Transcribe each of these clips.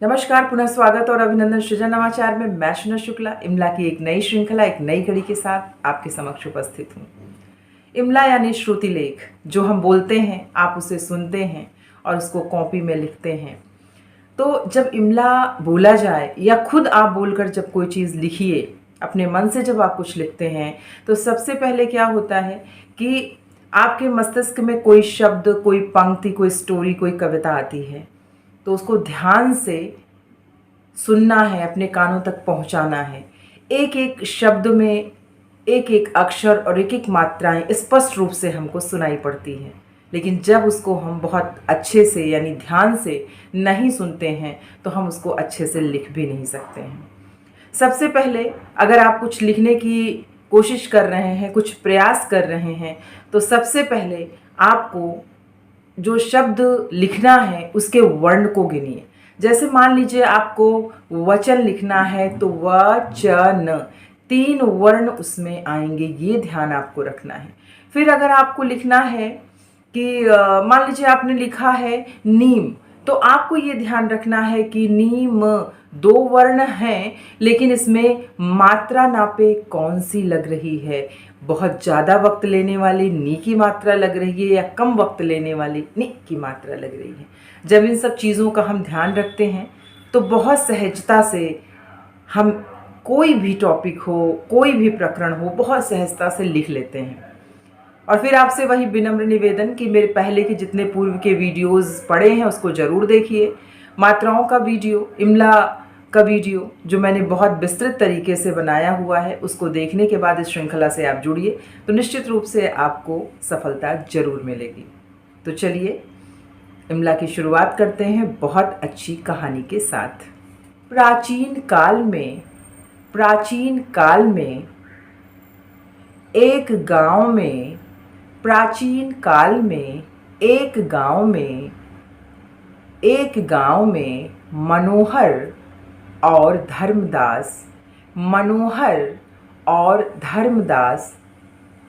नमस्कार, पुनः स्वागत और अभिनंदन सृजन नवाचार में। मैं शुना शुक्ला इमला की एक नई श्रृंखला, एक नई कड़ी के साथ आपके समक्ष उपस्थित हूँ। इमला यानी श्रुति लेख। जो हम बोलते हैं आप उसे सुनते हैं और उसको कॉपी में लिखते हैं। तो जब इमला बोला जाए या खुद आप बोलकर जब कोई चीज़ लिखिए, अपने मन से जब आप कुछ लिखते हैं तो सबसे पहले क्या होता है कि आपके मस्तिष्क में कोई शब्द, कोई पंक्ति, कोई स्टोरी, कोई कविता आती है, तो उसको ध्यान से सुनना है, अपने कानों तक पहुंचाना है। एक एक शब्द में एक एक अक्षर और एक एक मात्राएं स्पष्ट रूप से हमको सुनाई पड़ती हैं, लेकिन जब उसको हम बहुत अच्छे से यानी ध्यान से नहीं सुनते हैं तो हम उसको अच्छे से लिख भी नहीं सकते हैं। सबसे पहले अगर आप कुछ लिखने की कोशिश कर रहे हैं, कुछ प्रयास कर रहे हैं, तो सबसे पहले आपको जो शब्द लिखना है उसके वर्ण को गिनिए। जैसे मान लीजिए आपको वचन लिखना है तो वचन, 3 वर्ण उसमें आएंगे, ये ध्यान आपको रखना है। फिर अगर आपको लिखना है कि मान लीजिए आपने लिखा है नीम, तो आपको ये ध्यान रखना है कि नीम 2 वर्ण हैं, लेकिन इसमें मात्रा नापे कौन सी लग रही है। बहुत ज़्यादा वक्त लेने वाली नी की मात्रा लग रही है या कम वक्त लेने वाली नि की मात्रा लग रही है। जब इन सब चीज़ों का हम ध्यान रखते हैं तो बहुत सहजता से हम कोई भी टॉपिक हो, कोई भी प्रकरण हो, बहुत सहजता से लिख लेते हैं। और फिर आपसे वही विनम्र निवेदन कि मेरे पहले के जितने पूर्व के वीडियोस पड़े हैं उसको ज़रूर देखिए। मात्राओं का वीडियो, इमला का वीडियो जो मैंने बहुत विस्तृत तरीके से बनाया हुआ है, उसको देखने के बाद इस श्रृंखला से आप जुड़िए तो निश्चित रूप से आपको सफलता जरूर मिलेगी। तो चलिए इमला की शुरुआत करते हैं बहुत अच्छी कहानी के साथ। प्राचीन काल में एक गांव में प्राचीन काल में एक गांव में मनोहर और धर्मदास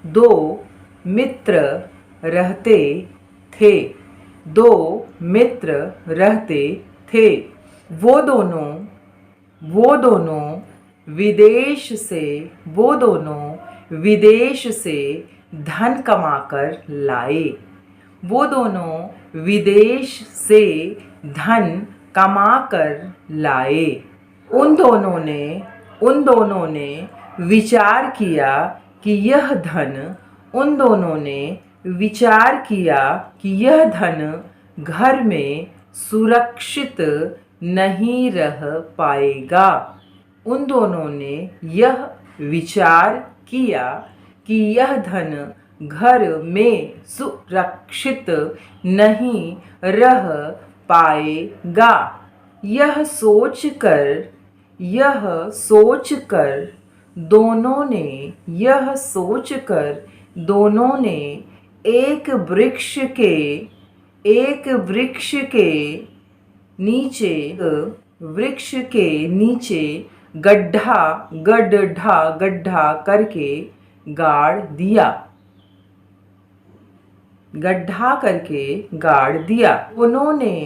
2 मित्र रहते थे। वो दोनों विदेश से धन कमाकर लाए। उन दोनों ने विचार किया कि यह धन घर में सुरक्षित नहीं रह पाएगा। उन दोनों ने यह विचार किया कि यह धन घर में सुरक्षित नहीं रह पाएगा। यह सोचकर दोनों ने एक वृक्ष के नीचे गड्ढा करके गाड़ दिया। दोनों ने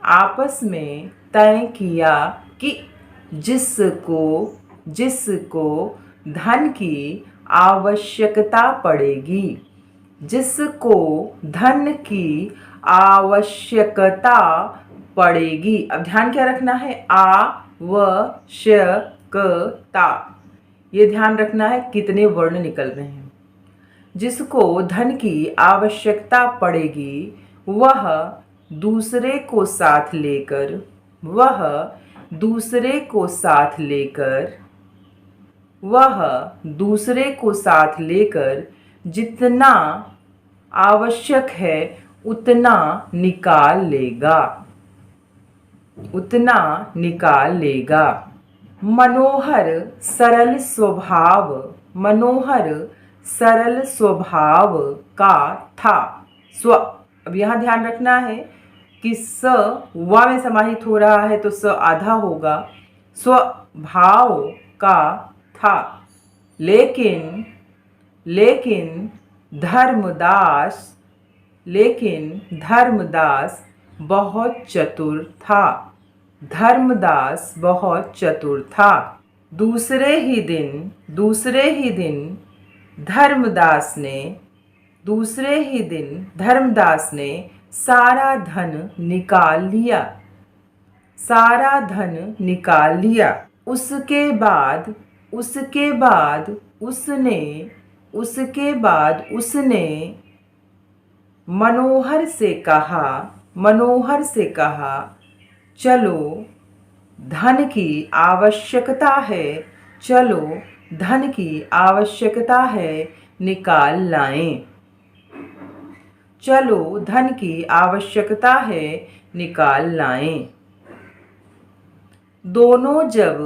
आपस में तय किया कि जिसको धन की आवश्यकता पड़ेगी। अब ध्यान क्या रखना है? आवश्यकता, ये ध्यान रखना है कितने वर्ण निकल रहे हैं। जिसको धन की आवश्यकता पड़ेगी वह दूसरे को साथ लेकर जितना आवश्यक है उतना निकाल लेगा। मनोहर सरल स्वभाव का था। अब यहाँ ध्यान रखना है कि स वा में समाहित हो रहा है तो स आधा होगा। स्वभाव का था, लेकिन धर्मदास, लेकिन धर्मदास बहुत चतुर था। धर्मदास बहुत चतुर था। दूसरे ही दिन धर्मदास ने सारा धन निकाल लिया। उसके बाद उसने मनोहर से कहा, चलो धन की आवश्यकता है, निकाल लाएं। दोनों जब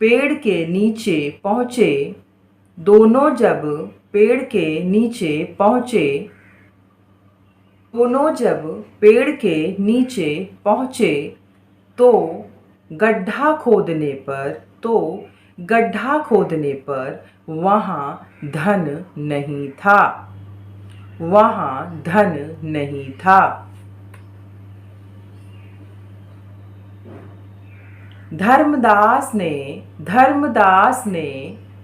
पेड़ के नीचे पहुँचे तो गड्ढा खोदने पर वहाँ धन नहीं था। धर्मदास ने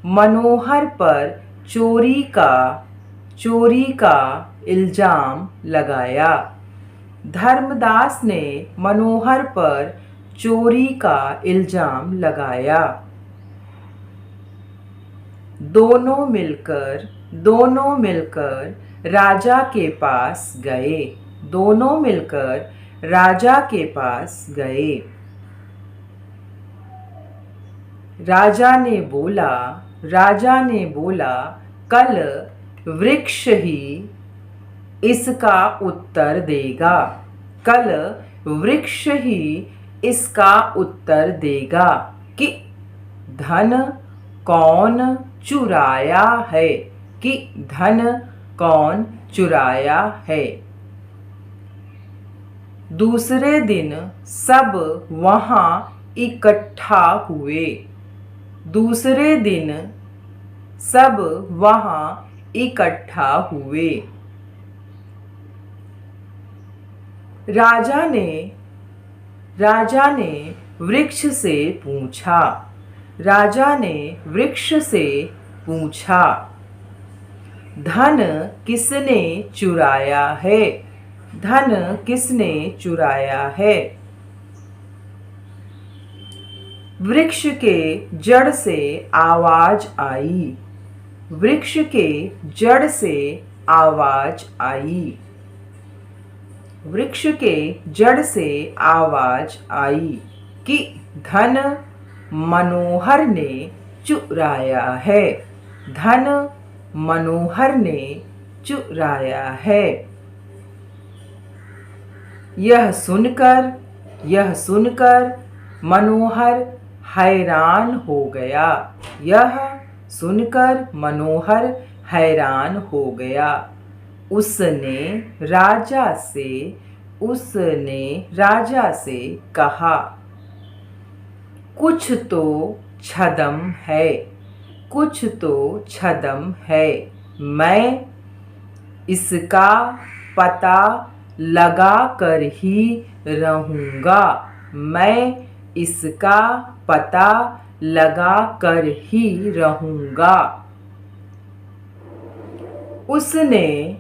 मनोहर पर चोरी का इल्जाम लगाया। दोनों मिलकर राजा के पास गए। राजा ने बोला, कल वृक्ष ही इसका उत्तर देगा कि धन कौन चुराया है। दूसरे दिन सब वहाँ इकट्ठा हुए। राजा ने वृक्ष से पूछा, धन किसने चुराया है? वृक्ष के जड़ से आवाज आई कि धन मनोहर ने चुराया है। यह सुनकर मनोहर हैरान हो गया। उसने राजा से कहा, कुछ तो छदम है। मैं इसका पता लगा कर ही रहूंगा। उसने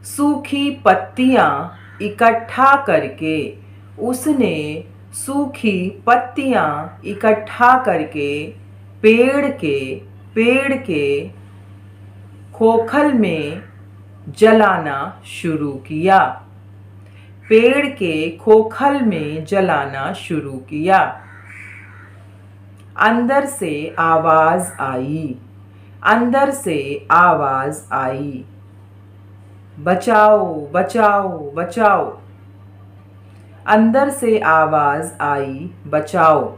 सूखी पत्तियां इकट्ठा करके पेड़ के खोखल में जलाना शुरू किया। अंदर से आवाज आई, बचाओ बचाओ बचाओ। अंदर से आवाज आई, बचाओ।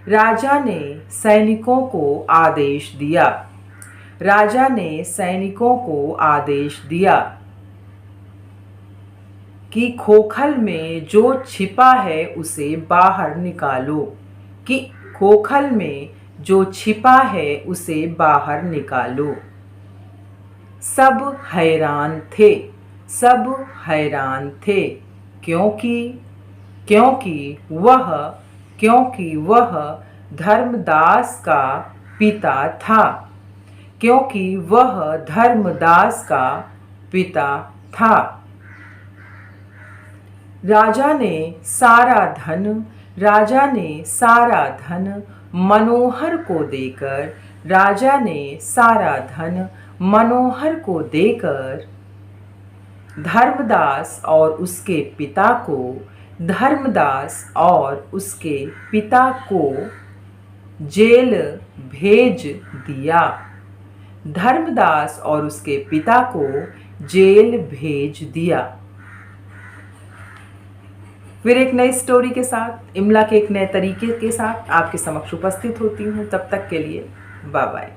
राजा ने सैनिकों को आदेश दिया कि खोखल में जो छिपा है उसे बाहर निकालो। सब हैरान थे, सब हैरान थे, क्योंकि क्योंकि वह क्योंकि वह धर्मदास का पिता था, क्योंकि वह धर्मदास का पिता था। राजा ने सारा धन मनोहर को देकर, राजा ने सारा धन मनोहर को देकर धर्मदास और उसके पिता को जेल भेज दिया, धर्मदास और उसके पिता को जेल भेज दिया। फिर एक नई स्टोरी के साथ, इमला के एक नए तरीके के साथ आपके समक्ष उपस्थित होती हूँ। तब तक के लिए बाय बाय।